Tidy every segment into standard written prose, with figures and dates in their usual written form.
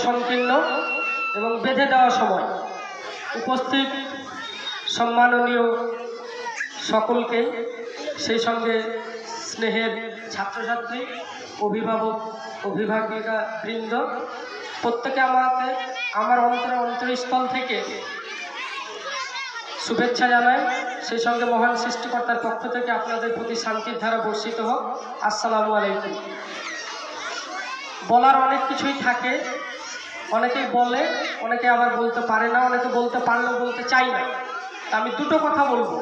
সংকীর্ণ এবং বেঁধে দেওয়া সময় উপস্থিত সম্মাননীয় সকলকে, সেই সঙ্গে স্নেহের ছাত্রছাত্রী, অভিভাবক, অভিভাবিকা বৃন্দ, প্রত্যেকে আমাকে আমার অন্তরস্থল থেকে শুভেচ্ছা জানাই। সেই সঙ্গে মহান সৃষ্টিকর্তার পক্ষ থেকে আপনাদের প্রতি শান্তির ধারা বর্ষিত হোক। আসসালামু আলাইকুম। বলার অনেক কিছুই থাকে, অনেকেই বলে, অনেকে আবার বলতে পারে না, অনেকে বলতে পারলেও বলতে চাই না। তা আমি দুটো কথা বলবো।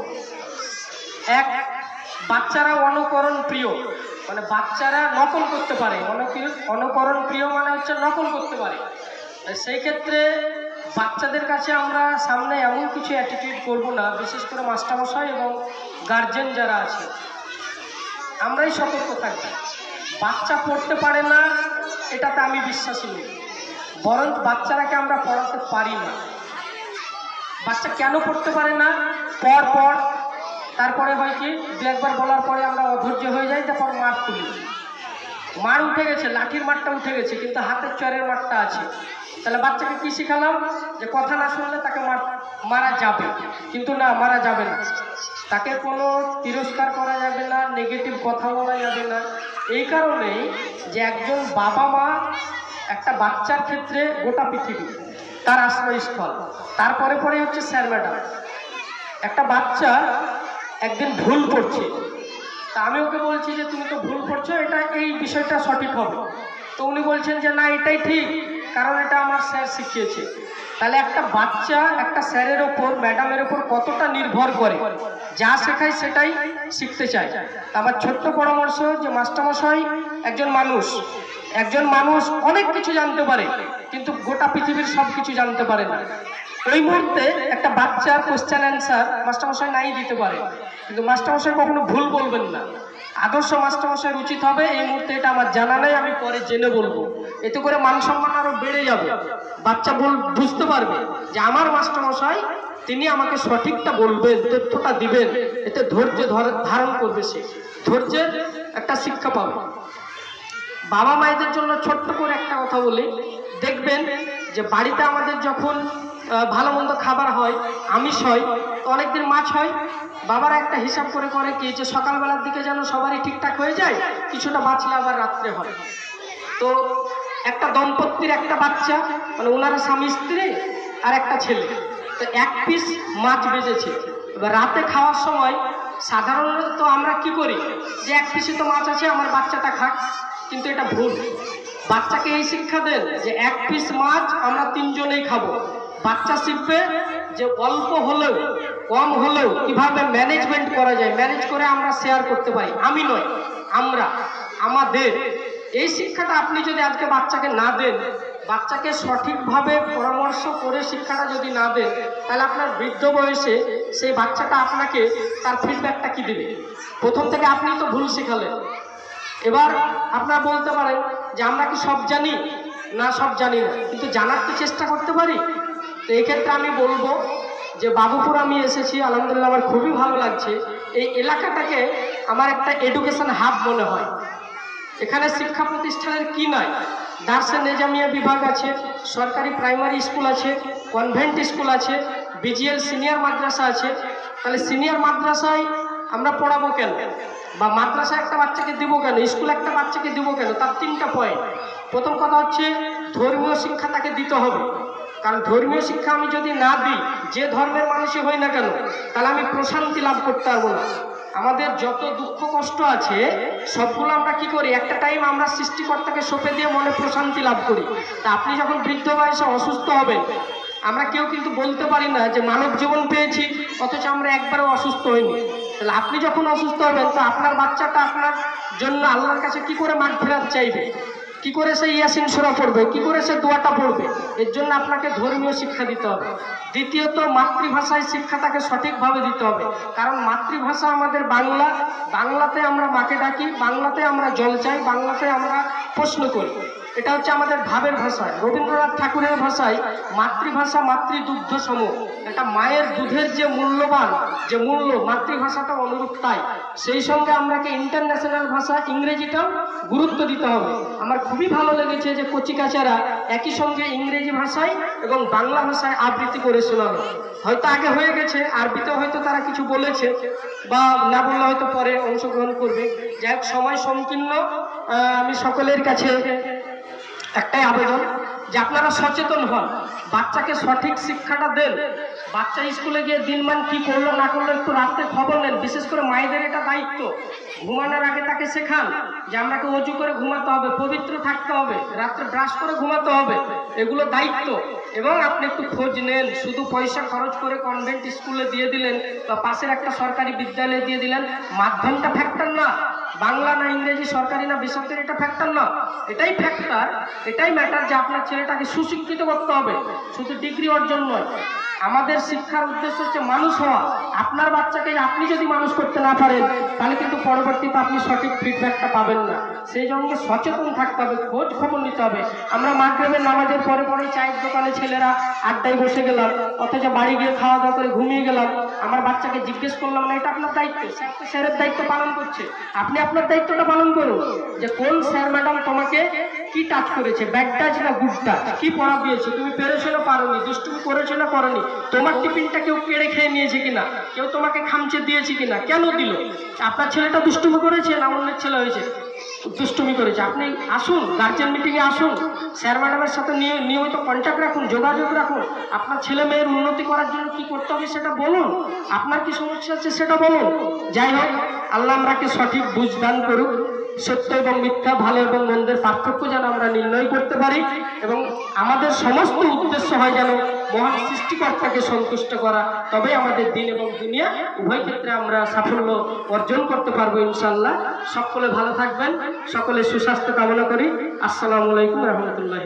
এক, বাচ্চারা অনুকরণ প্রিয়, মানে বাচ্চারা নকল করতে পারে। অনুকরণ প্রিয় মানে হচ্ছে নকল করতে পারে। সেই ক্ষেত্রে বাচ্চাদের কাছে আমরা সামনে এমন কিছু অ্যাটিটিউড করব না, বিশেষ করে মাস্টারমশাই এবং গার্জেন যারা আছে আমরাই সতর্ক থাকবো। বাচ্চা পড়তে পারে না এটাতে আমি বিশ্বাসী নই, বরং বাচ্চারাকে আমরা পড়াতে পারি না। বাচ্চা কেন পড়তে পারে না? পর তারপরে হয় কি, দু একবার বলার পরে আমরা অধৈর্য হয়ে যাই, তারপর মার তুলি। মার উঠে গেছে, লাঠির মারটা উঠে গেছে, কিন্তু হাতের চরের মারটা আছে। তাহলে বাচ্চাকে কি শিখালাম? যে কথা না শুনলে তাকে মারা যাবে, কিন্তু না, মারা যাবে না। তাকে কোনো তিরস্কার করা যাবে না, নেগেটিভ কথা বলা যাবে না। এই কারণেই যে একজন বাবা মা একটা বাচ্চার ক্ষেত্রে গোটা পৃথিবী তার আশ্রয়স্থল। তারপরে হচ্ছে স্যার ম্যাডাম। একটা বাচ্চা একদিন ভুল করছে, তা আমি ওকে বলছি যে তুমি তো ভুল করছো, এই বিষয়টা সঠিক হবে। তো উনি বলছেন যে না, এটাই ঠিক, কারণ এটা আমার স্যার শিখিয়েছে। তাহলে একটা বাচ্চা একটা স্যারের ওপর, ম্যাডামের ওপর কতটা নির্ভর করে, যা শেখায় সেটাই শিখতে চায়। আমার ছোট্ট পরামর্শ যে মাস্টারমশাই একজন মানুষ অনেক কিছু জানতে পারে, কিন্তু গোটা পৃথিবীর সব কিছু জানতে পারে না। ওই মুহূর্তে একটা বাচ্চার কোশ্চেন অ্যান্সার মাস্টারমশাই নাই দিতে পারে, কিন্তু মাস্টারমশাই কখনো ভুল বলবেন না। আদর্শ মাস্টারমশাইয়ের উচিত হবে এই মুহূর্তে এটা আমার জানা নেই, আমি পরে জেনে বলবো। এতে করে মান সম্মান আরো বেড়ে যাবে। বাচ্চা বুঝতে পারবে যে আমার মাস্টারমশাই তিনি আমাকে সঠিকটা বলবেন, তথ্যটা দিবেন। এতে ধৈর্য ধারণ করবে, সে ধৈর্যের একটা শিক্ষা পাবে। বাবা মায়েদের জন্য ছোট্ট করে একটা কথা বলি। দেখবেন যে বাড়িতে আমাদের যখন ভালো মন্দ খাবার হয়, আমিষ হয়, তো অনেকদিন মাছ হয়, বাবারা একটা হিসাব করে কি যে সকালবেলার দিকে যেন সবারই ঠিকঠাক হয়ে যায়, কিছুটা বাঁচলে আবার রাত্রে হয়। তো একটা দম্পতির একটা বাচ্চা, মানে ওনারা স্বামী স্ত্রী আর একটা ছেলে, তো এক পিস মাছ বেজেছে। এবার রাতে খাওয়ার সময় সাধারণত আমরা কি করি, যে এক পিসই তো মাছ আছে, আমার বাচ্চাটা খাক। কিন্তু এটা ভুল। বাচ্চাকে এই শিক্ষা দেন যে এক পিস মাছ আমরা তিনজনেই খাবো। বাচ্চা শিখবে যে অল্প হলেও, কম হলেও কিভাবে ম্যানেজমেন্ট করা যায়, ম্যানেজ করে আমরা শেয়ার করতে পারি। আমি নয়, আমরা, আমাদের। এই শিক্ষাটা আপনি যদি আজকে বাচ্চাকে না দেন, বাচ্চাকে সঠিকভাবে পরামর্শ করে শিক্ষাটা যদি না দেন, তাহলে আপনার বৃদ্ধ বয়সে সেই বাচ্চাটা আপনাকে তার ফিডব্যাকটা কি দেবে? প্রথম থেকে আপনি তো ভুল শেখালেন। এবার আপনারা বলতে পারেন যে আমরা কি সব জানি? না, সব জানি না, কিন্তু জানার তো চেষ্টা করতে পারি। তো এই ক্ষেত্রে আমি বলবো যে বাবুপুর আমি এসেছি, আলহামদুলিল্লাহ আমার খুবই ভালো লাগছে। এই এলাকাটাকে আমার একটা এডুকেশন হাব মনে হয়। এখানে শিক্ষা প্রতিষ্ঠানের কি নয়, দার্সে নেজামিয়া বিভাগ আছে, সরকারি প্রাইমারি স্কুল আছে, কনভেন্ট স্কুল আছে, বিজিএল সিনিয়র মাদ্রাসা আছে। তাহলে সিনিয়র মাদ্রাসায় আমরা পড়াবো কেন, বা মাদ্রাসায় একটা বাচ্চাকে দিব কেন, স্কুলে একটা বাচ্চাকে দিব কেন? তার তিনটা পয়েন্ট। প্রথম কথা হচ্ছে ধর্মীয় শিক্ষা তাকে দিতে হবে। কারণ ধর্মীয় শিক্ষা আমি যদি না দিই, যে ধর্মের মানুষই হই না কেন, তাহলে আমি প্রশান্তি লাভ করতে পারবো না। আমাদের যত দুঃখ কষ্ট আছে সবগুলো আমরা কি করি, একটা টাইম আমরা সৃষ্টিকর্তাকে সঁপে দিয়ে মনে প্রশান্তি লাভ করি। তা আপনি যখন বৃদ্ধ বয়সে অসুস্থ হবেন, আমরা কেউ কিন্তু বলতে পারি না যে মানব জীবন পেয়েছি, অথচ আমরা একবারও অসুস্থ হইনি। তাহলে আপনি যখন অসুস্থ হবেন, তো আপনার বাচ্চাটা আপনার জন্য আল্লাহর কাছে কি করে মাগফিরাত চাইবে, কি করে সে ইয়াসিন সূরা পড়বে, কি করে সে দোয়াটা পড়বে? এর জন্য আপনাকে ধর্মীয় শিক্ষা দিতে হবে। দ্বিতীয়ত, মাতৃভাষায় শিক্ষাটাকে সঠিকভাবে দিতে হবে। কারণ মাতৃভাষা আমাদের বাংলা, বাংলাতে আমরা মাকে ডাকি, বাংলাতে আমরা জল চাই, বাংলাতে আমরা প্রশ্ন করি। এটা হচ্ছে আমাদের ভাবের ভাষায়, রবীন্দ্রনাথ ঠাকুরের ভাষায় মাতৃভাষা মাতৃদুগ্ধ সম। এটা মায়ের দুধের যে মূল্যবান, যে মূল্য, মাতৃভাষাটা অনুরূপ তাই। সেই সঙ্গে আমরাকে ইন্টারন্যাশনাল ভাষা ইংরেজিটাও গুরুত্ব দিতে হবে। আমার খুবই ভালো লেগেছে যে কচিকাচারা একই সঙ্গে ইংরেজি ভাষায় এবং বাংলা ভাষায় আবৃত্তি করে শোনালো। হয়তো আগে হয়ে গেছে, আরবিতে হয়তো তারা কিছু বলেছে, বা না বললে হয়তো পরে অংশগ্রহণ করবে। যাই হোক, সময় সংকীর্ণ। আমি সকলের কাছে একটাই আবেদন যে আপনারা সচেতন হন, বাচ্চাকে সঠিক শিক্ষাটা দেন। বাচ্চা স্কুলে গিয়ে দিনমান কি করলো না করলো একটু রাত্রে খবর নেন। বিশেষ করে মায়েদের এটা দায়িত্ব। ঘুমানোর আগে তাকে শেখান যে আমাকে অজু করে ঘুমাতে হবে, পবিত্র থাকতে হবে, রাত্রে ব্রাশ করে ঘুমাতে হবে, এগুলো দায়িত্ব। এবং আপনি একটু খোঁজ নেন। শুধু পয়সা খরচ করে কনভেন্ট স্কুলে দিয়ে দিলেন বা পাশের একটা সরকারি বিদ্যালয়ে দিয়ে দিলেন, মাধ্যমটা ফ্যাক্টর না। বাংলা না ইংরেজি, সরকারি না বেসরকারি, এটা ফ্যাক্টর না। এটাই ফ্যাক্টর, এটাই ম্যাটার যে আপনার ছেলেটাকে সুশিক্ষিত করতে হবে, শুধু ডিগ্রি অর্জন নয়। আমাদের শিক্ষার উদ্দেশ্য হচ্ছে মানুষ হওয়া। আপনার বাচ্চাকে আপনি যদি মানুষ করতে না পারেন, তাহলে কিন্তু পরবর্তীতে আপনি সঠিক ফিডব্যাকটা পাবেন না। সেই জন্য সচেতন থাকতে হবে, খোঁজ খবর নিতে হবে। আমরা মাগরিবের নামাজের পরে পরে চায়ের দোকানে ছেলেরা আড্ডায় বসে গেলাম, অথচ বাড়ি গিয়ে খাওয়া দাওয়া করে ঘুমিয়ে গেলাম। আমার বাচ্চাকে জিজ্ঞেস করলাম না, এটা আপনার দায়িত্ব। স্যার তো স্যারের দায়িত্ব পালন করছে, আপনি আপনার দায়িত্বটা পালন করুন। যে কোন স্যার ম্যাডাম তোমাকে কি টাচ করেছে, ব্যাড টাচ না গুড টাচ, কি পড়া দিয়েছে, তুমি পেরেছো না পারোনি, দুষ্টুমি করেছো না করনি, তোমার টিফিনটা কেউ কেড়ে খেয়ে নিয়েছে কিনা, কেউ তোমাকে খামচে দিয়েছে কিনা, কেন দিল, আপনার ছেলেটা দুষ্টুমি করেছে না অন্যের ছেলে হয়েছে দুষ্টুমি করেছে। আপনি আসুন, গার্জেন মিটিংয়ে আসুন, স্যার ম্যাডামের সাথে নিয়মিত কন্ট্যাক্ট রাখুন, যোগাযোগ রাখুন। আপনার ছেলে মেয়ের উন্নতি করার জন্য কি করতে হবে সেটা বলুন, আপনার কি সমস্যা আছে সেটা বলুন। যাই হোক, আল্লাহ আমরাকে সঠিক বুঝ দান করুক। সত্য এবং মিথ্যা, ভালো এবং মন্দের পার্থক্য যেন আমরা নির্ণয় করতে পারি, এবং আমাদের সমস্ত উদ্দেশ্য হয় যেন মহান সৃষ্টিকর্তাকে সন্তুষ্ট করা। তবে আমাদের দিন এবং দুনিয়া উভয় ক্ষেত্রে আমরা সাফল্য অর্জন করতে পারবো ইনশাআল্লাহ। সকলে ভালো থাকবেন, সকলে সুস্বাস্থ্য কামনা করি। আসসালামু আলাইকুম রহমতুল্লাহ।